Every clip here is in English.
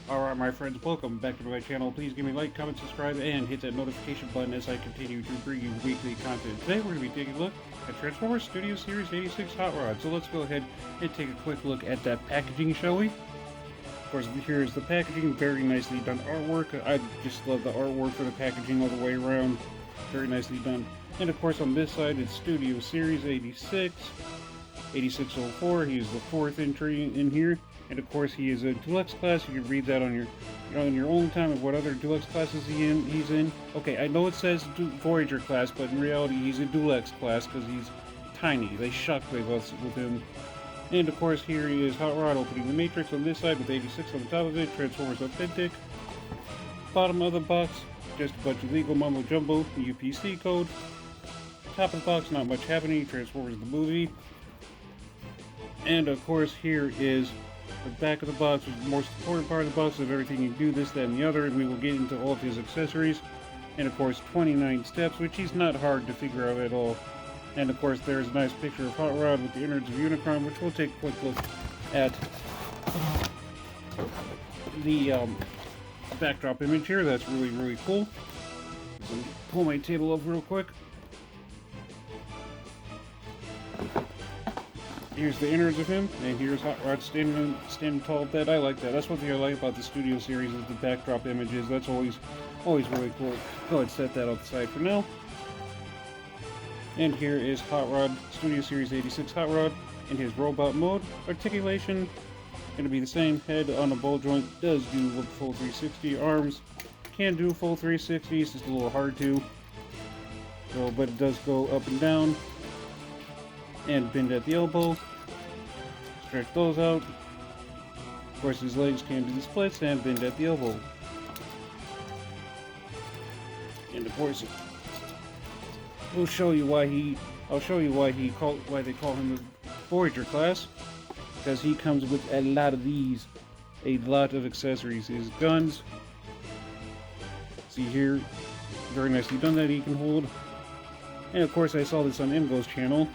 Alright my friends, welcome back to my channel. Please give me a like, comment, subscribe, and hit that notification button as I continue to bring you weekly content. Today we're going to be taking a look at Transformers Studio Series 86 Hot Rod. So let's go ahead and take a quick look at that packaging, shall we? Of course, here's the packaging, very nicely done artwork. I just love the artwork for the packaging all the way around. Very nicely done. And of course on this side it's Studio Series 86. 8604, he is the fourth entry in here. And of course he is a deluxe class. You can read that on your own time of what other deluxe classes he's in. Okay, I know it says Voyager class, but in reality he's a deluxe class because he's tiny. They shockwave us with him. And of course here he is Hot Rod opening the Matrix on this side with 86 on the top of it. Transformers Authentic. Bottom of the box, just a bunch of legal mumbo jumbo, UPC code. Top of the box, not much happening. Transformers the movie. And of course here is the back of the box, which is the most important part of the box of everything you do, this, that, and the other, and we will get into all of his accessories. And of course 29 steps, which is not hard to figure out at all. And of course there's a nice picture of Hot Rod with the innards of Unicron, which we'll take a quick look at the backdrop image here. That's really, really cool. So pull my table up real quick. Here's the innards of him, and here's Hot Rod standing tall at that. I like that. That's one thing I like about the Studio Series is the backdrop images. That's always really cool. Go ahead and set that outside for now. And here is Hot Rod, Studio Series 86 Hot Rod, in his robot mode. Articulation, going to be the same. Head on a ball joint, does do full 360. Arms, can do full 360, it's just a little hard to. So, but it does go up and down. And bend at the elbow. Stretch those out. Of course his legs can do the splits and bend at the elbow. And of course I'll show you why they call him the Voyager class. Because he comes with a lot of these. A lot of accessories. His guns. See here, very nicely done that he can hold. And of course I saw this on Ingo's channel,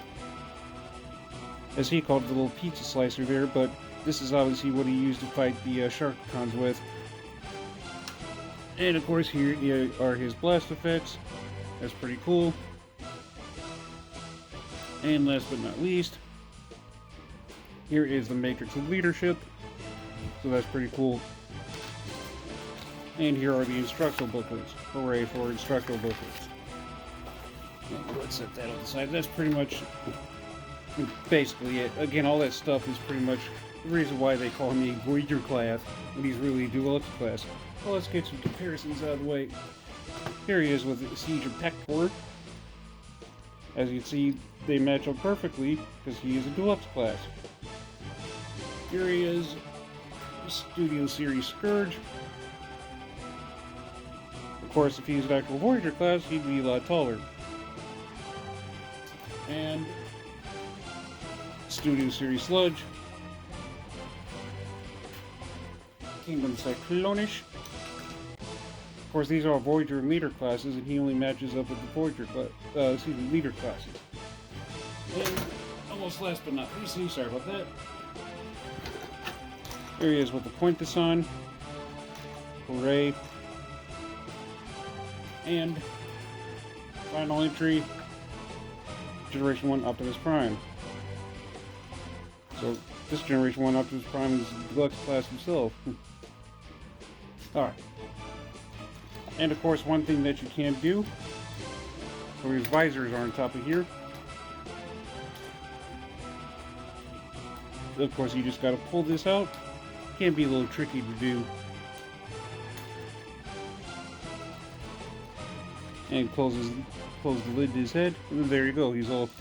as he called it, the little pizza slicer there, but this is obviously what he used to fight the Sharkcons with. And of course here are his blast effects. That's pretty cool. And last but not least, here is the Matrix of Leadership. So that's pretty cool. And here are the instructional booklets. Hooray for instructional booklets. And let's set that on the side. That's pretty much basically it. Again, all that stuff is pretty much the reason why they call him a Voyager class when he's really a deluxe class. Well, let's get some comparisons out of the way. Here he is with the Siege of Pector. As you can see, they match up perfectly because he is a deluxe class. Here he is, Studio Series Scourge. Of course, if he's an actual Voyager class, he'd be a lot taller. And Studio Series Sludge, Kingdom Cyclonish. Of course, these are all Voyager and Leader classes, and he only matches up with the Voyager Leader classes. And almost last but not least, sorry about that. Here he is with the Quintesson. Hooray! And final entry, Generation 1 Optimus Prime. So, this Generation 1 Optimus Prime is the deluxe class himself. Alright. And of course, one thing that you can't do, so his visors are on top of here. Of course, you just gotta pull this out. Can be a little tricky to do. And close the lid to his head, and then there you go, he's all...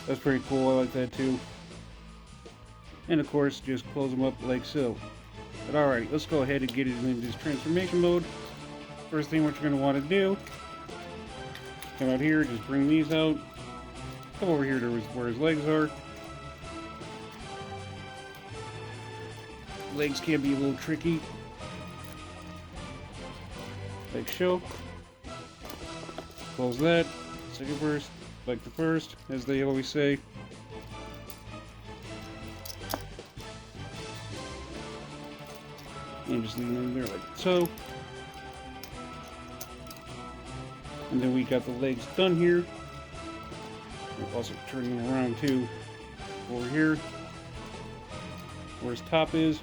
That's pretty cool, I like that too. And of course, just close them up like so. But alright, let's go ahead and get it into this transformation mode. First thing what you're going to want to do, come out here, just bring these out. Come over here to where his legs are. Legs can be a little tricky. Like so. Close that. Second burst, like the first, as they always say. And just leave them in there like so. And then we got the legs done here. We'll also turn them around too. Over here, where his top is.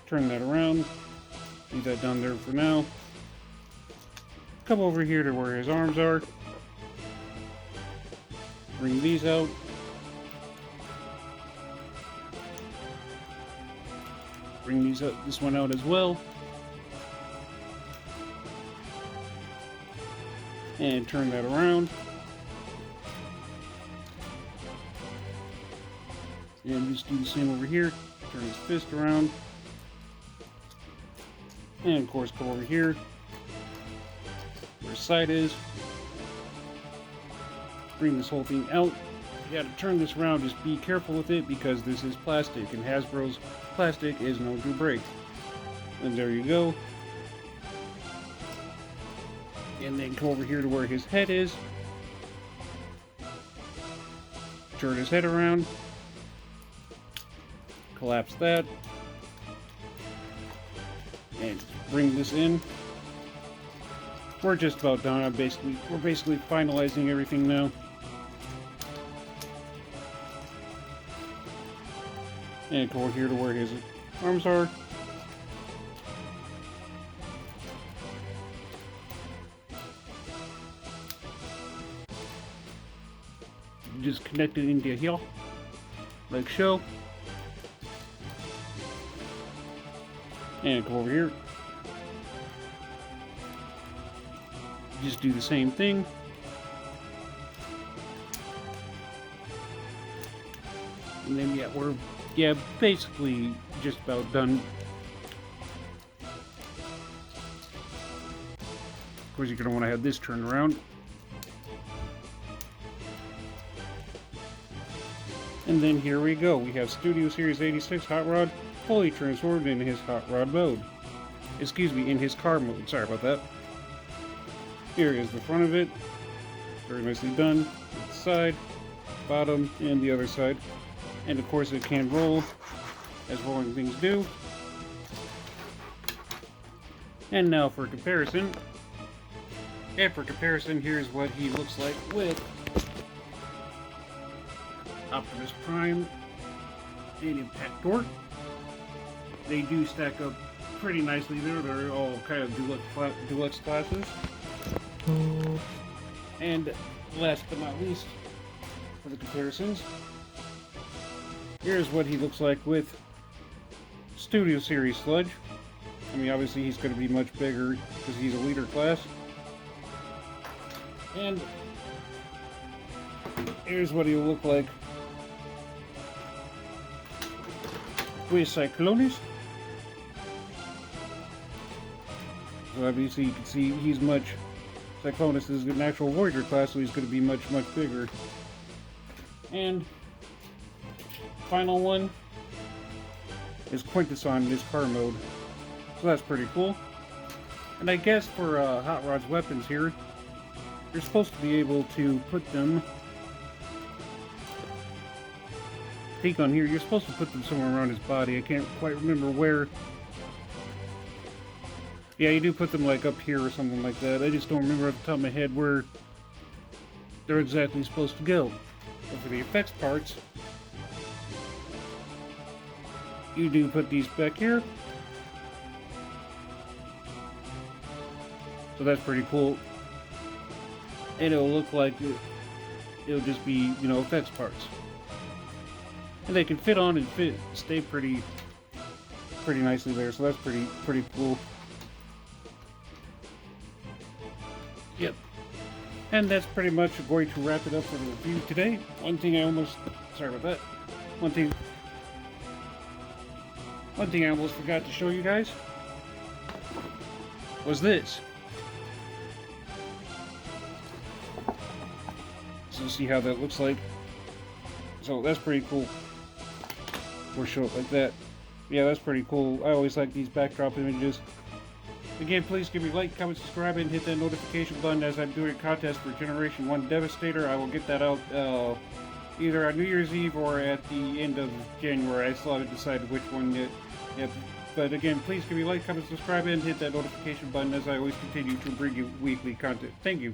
Turn that around. Leave that down there for now. Come over here to where his arms are. Bring these out. Bring these up, this one out as well. And turn that around. And just do the same over here. Turn his fist around. And of course come over here where his side is. Bring this whole thing out. You gotta turn this around, just be careful with it because this is plastic and Hasbro's plastic is known to break. And there you go. And then come over here to where his head is. Turn his head around. Collapse that. And bring this in. We're just about done. We're basically finalizing everything now. And go over here to where his arms are. Just connect it into here, like so. And go over here. Just do the same thing. And then yeah, we're basically just about done. Of course, you're gonna want to have this turned around. And then here we go. We have Studio Series 86 Hot Rod fully transformed into his hot rod mode. Excuse me, in his car mode. Sorry about that. Here is the front of it. Very nicely done. The side, bottom, and the other side. And of course it can roll, as rolling things do. And now for comparison. And for comparison, here's what he looks like with Optimus Prime and Impactor. They do stack up pretty nicely there. They're all kind of deluxe classes. And last but not least, for the comparisons, here's what he looks like with Studio Series Sludge. I mean, obviously he's going to be much bigger because he's a leader class. And here's what he'll look like with Cyclonus. So obviously you can see he's Cyclonus is an actual warrior class, so he's going to be much bigger. And final one is Quintus on his car mode. So that's pretty cool. And I guess for Hot Rod's weapons here, you're supposed to be able to put them... Peek on here, you're supposed to put them somewhere around his body. I can't quite remember where. Yeah, you do put them like up here or something like that. I just don't remember off the top of my head where they're exactly supposed to go. But for the effects parts, you do put these back here. So that's pretty cool. And it'll look like it'll just be, you know, effects parts. And they can fit on and stay pretty nicely there. So that's pretty cool. Yep. And that's pretty much going to wrap it up for the review today. One thing I almost forgot to show you guys was this. So see how that looks like. So that's pretty cool. We'll show it like that. Yeah, that's pretty cool. I always like these backdrop images. Again, please give me a like, comment, subscribe, and hit that notification button as I'm doing a contest for Generation 1 Devastator. I will get that out either on New Year's Eve or at the end of January. I still haven't decided which one yet. Yep. But again, please give me a like, comment, subscribe, and hit that notification button as I always continue to bring you weekly content. Thank you.